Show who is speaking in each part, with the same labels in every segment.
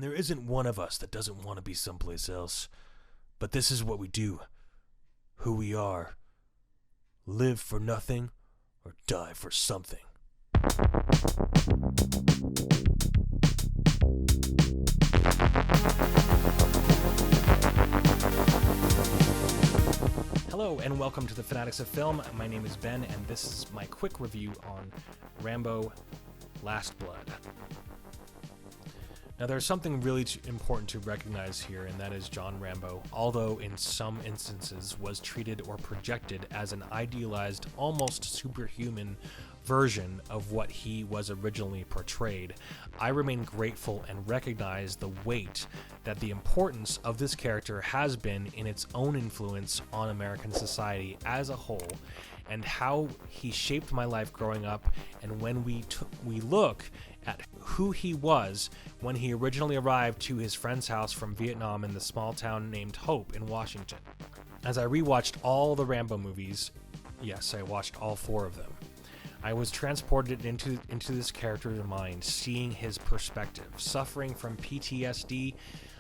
Speaker 1: And there isn't one of us that doesn't want to be someplace else. But this is what we do. Who we are. Live for nothing or die for something. Hello and welcome to the Fanatics of Film. My name is Ben and this is my quick review on Rambo Last Blood. Now there's something really important to recognize here, and that is John Rambo, although in some instances was treated or projected as an idealized, almost superhuman version of what he was originally portrayed, I remain grateful and recognize the weight that the importance of this character has been in its own influence on American society as a whole, and how he shaped my life growing up. And when we look at who he was when he originally arrived to his friend's house from Vietnam in the small town named Hope in Washington. As I rewatched all the Rambo movies, yes, I watched all 4 of them, I was transported into this character's mind, seeing his perspective. Suffering from PTSD,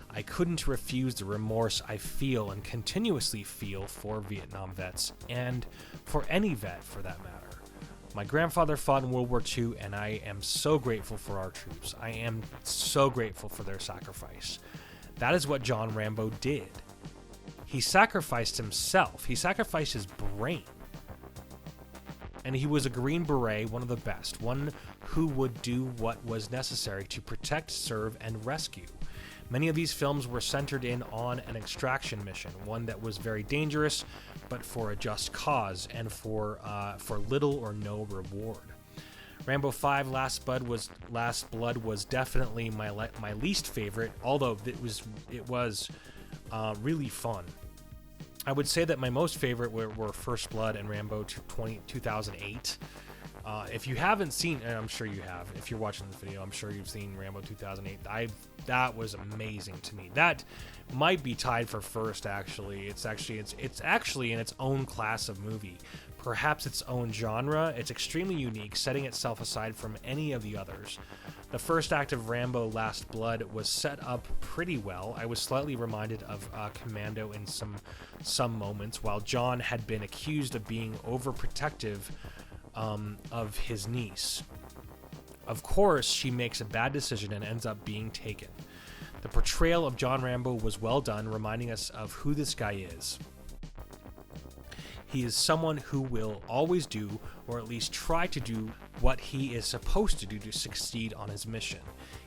Speaker 1: I couldn't refuse the remorse I feel and continuously feel for Vietnam vets, and for any vet for that matter. My grandfather fought in World War II, and I am so grateful for our troops. I am so grateful for their sacrifice. That is what John Rambo did. He sacrificed himself. He sacrificed his brain. And he was a Green Beret, one of the best, one who would do what was necessary to protect, serve, and rescue. Many of these films were centered in on an extraction mission, one that was very dangerous, but for a just cause and for little or no reward. Rambo 5: Last Blood was definitely my least favorite, although it was really fun. I would say that my most favorite were First Blood and Rambo 2008. If you haven't seen, and I'm sure you have, if you're watching this video, I'm sure you've seen Rambo 2008. That was amazing to me. That might be tied for first, actually. It's actually in its own class of movie, perhaps its own genre. It's extremely unique, setting itself aside from any of the others. The first act of Rambo Last Blood was set up pretty well. I was slightly reminded of Commando in some moments, while John had been accused of being overprotective of his niece. Of course, she makes a bad decision and ends up being taken. The portrayal of John Rambo was well done, reminding us of who this guy is. He is someone who will always do, or at least try to do, what he is supposed to do to succeed on his mission.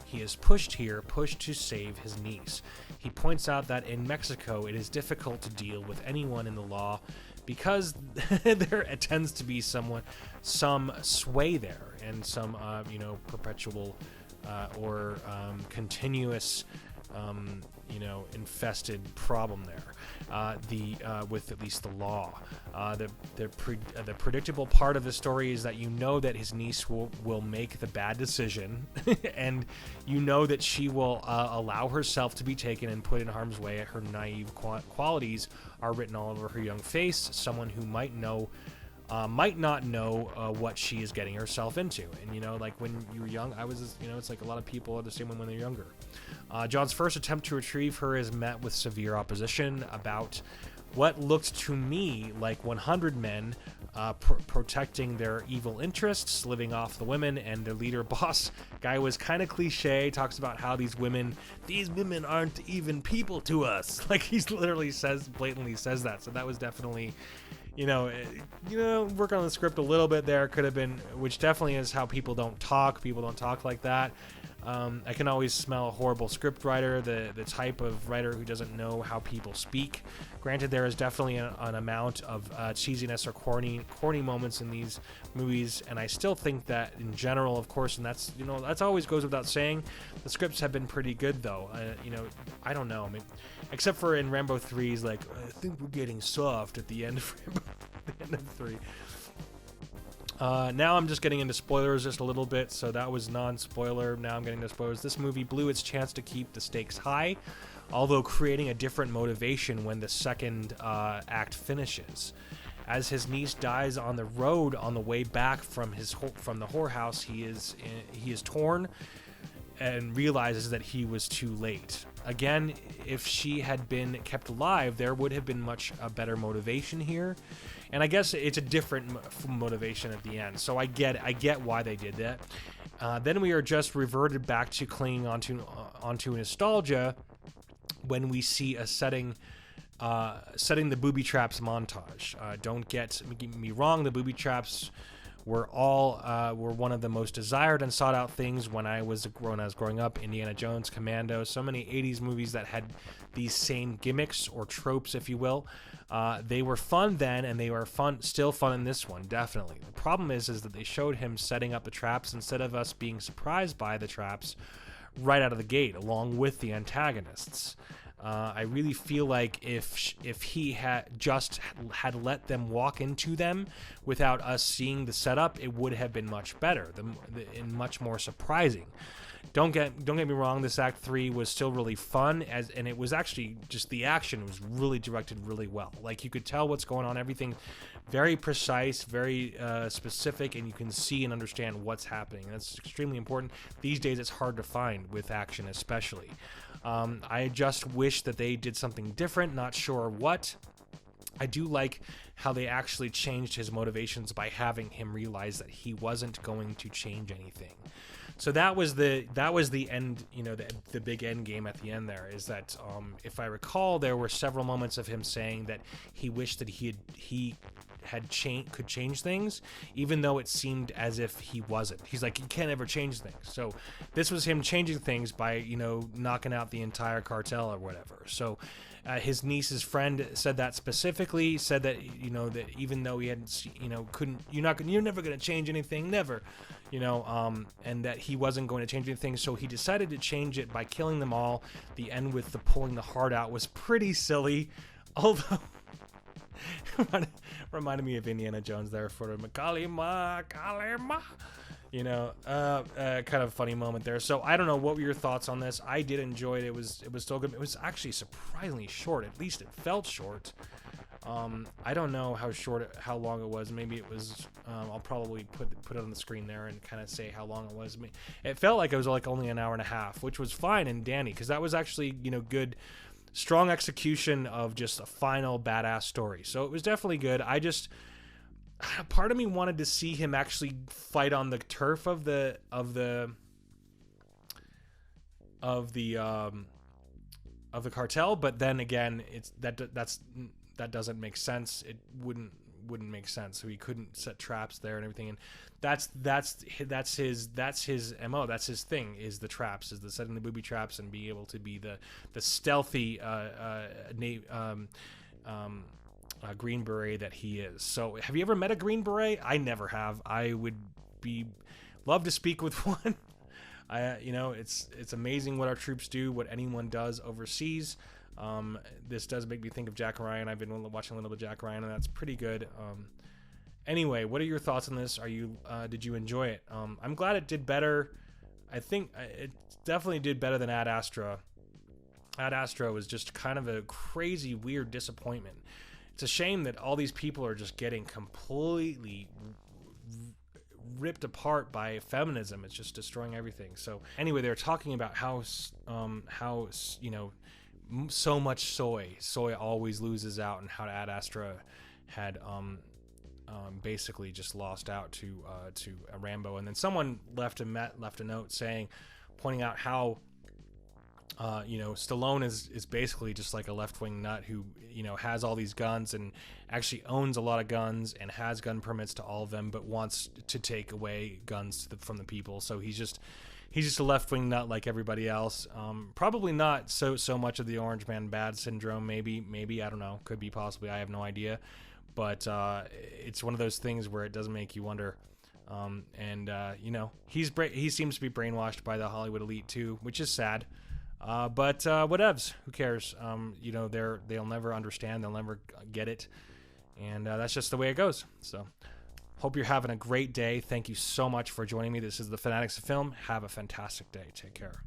Speaker 1: He is pushed to save his niece. He points out that in Mexico it is difficult to deal with anyone in the law because there tends to be some sway there and some perpetual or continuous infested problem there with at least the law. The predictable part of the story is that you know that his niece will make the bad decision and you know that she will allow herself to be taken and put in harm's way. Her naive qualities are written all over her young face. Someone who might not know what she is getting herself into. And like when you were young, I was, it's like a lot of people are the same when they're younger. John's first attempt to retrieve her is met with severe opposition about what looked to me like 100 men protecting their evil interests, living off the women, and their leader boss guy was kind of cliche, talks about how these women aren't even people to us. Like he literally blatantly says that. So that was definitely, work on the script a little bit there. Could have been, which definitely is how people don't talk. People don't talk like that. I can always smell a horrible script writer, the type of writer who doesn't know how people speak. Granted, there is definitely an amount of cheesiness or corny moments in these movies, and I still think that in general, of course, and that's always goes without saying, the scripts have been pretty good though. I don't know, except for in Rambo 3's like, I think we're getting soft at the end of Rambo, the end of 3. Now I'm just getting into spoilers just a little bit, so that was non-spoiler. Now I'm getting into spoilers. This movie blew its chance to keep the stakes high, although creating a different motivation when the second act finishes. As his niece dies on the road on the way back from the whorehouse, he is torn and realizes that he was too late. Again, if she had been kept alive, there would have been much a better motivation here, and I guess it's a different motivation at the end. So I get why they did that. Then we are just reverted back to clinging onto nostalgia when we see a setting the booby traps montage. Don't get me wrong, the booby traps were one of the most desired and sought out things when I was growing up. Indiana Jones, Commando, so many 80s movies that had these same gimmicks or tropes, if you will. They were fun then, and they were still fun in this one, definitely. The problem is that they showed him setting up the traps instead of us being surprised by the traps right out of the gate, along with the antagonists. I really feel like if he had let them walk into them without us seeing the setup, it would have been much better and much more surprising. Don't get me wrong. This Act 3 was still really fun, and it was actually just the action was really directed really well. Like, you could tell what's going on, everything very precise, very specific, and you can see and understand what's happening. That's extremely important. These days, it's hard to find with action, especially. I just wish that they did something different, not sure what. I do like how they actually changed his motivations by having him realize that he wasn't going to change anything. So that was the end, the big end game at the end there, is that if I recall, there were several moments of him saying that he wished that he could change things, even though it seemed as if he wasn't. He's like, he can't ever change things. So this was him changing things by, knocking out the entire cartel or whatever. So his niece's friend said that specifically, said that, that even though he hadn't, you're never going to change anything, never, and that he wasn't going to change anything. So he decided to change it by killing them all. The end with the pulling the heart out was pretty silly, although reminded me of Indiana Jones there for the Kalima. Kind of funny moment there. So I don't know, what were your thoughts on this? I did enjoy it. It was still good. It was actually surprisingly short. At least it felt short. I don't know how long it was. Maybe it was. I'll probably put it on the screen there and kind of say how long it was. It felt like it was like only an hour and a half, which was fine and dandy, because that was actually good. Strong execution of just a final badass story. So it was definitely good. Part of me wanted to see him actually fight on the turf of the cartel, but then again, that doesn't make sense. It wouldn't make sense. So he couldn't set traps there and everything, and that's his MO. That's his thing, is the traps, is the setting the booby traps and being able to be the stealthy Green Beret that he is. So have you ever met a Green Beret? I never have. I would love to speak with one. It's amazing what our troops do, what anyone does overseas. This does make me think of Jack Ryan. I've been watching a little bit of Jack Ryan, and that's pretty good. Anyway, what are your thoughts on this? Did you enjoy it? I'm glad it did better. I think it definitely did better than Ad Astra. Ad Astra was just kind of a crazy, weird disappointment. It's a shame that all these people are just getting completely ripped apart by feminism. It's just destroying everything. So anyway, they're talking about how so much soy always loses out, and how Ad Astra had basically just lost out to a Rambo. And then someone left a note pointing out how Stallone is basically just like a left-wing nut who has all these guns and actually owns a lot of guns and has gun permits to all of them, but wants to take away guns from the people. So he's just a left-wing nut like everybody else. Probably not so much of the Orange Man Bad syndrome. Maybe I don't know. Could be, possibly. I have no idea. But it's one of those things where it does make you wonder. He seems to be brainwashed by the Hollywood elite too, which is sad. But whatevs. Who cares? They'll never understand. They'll never get it. And that's just the way it goes. So hope you're having a great day. Thank you so much for joining me. This is the Fanatics of Film. Have a fantastic day. Take care.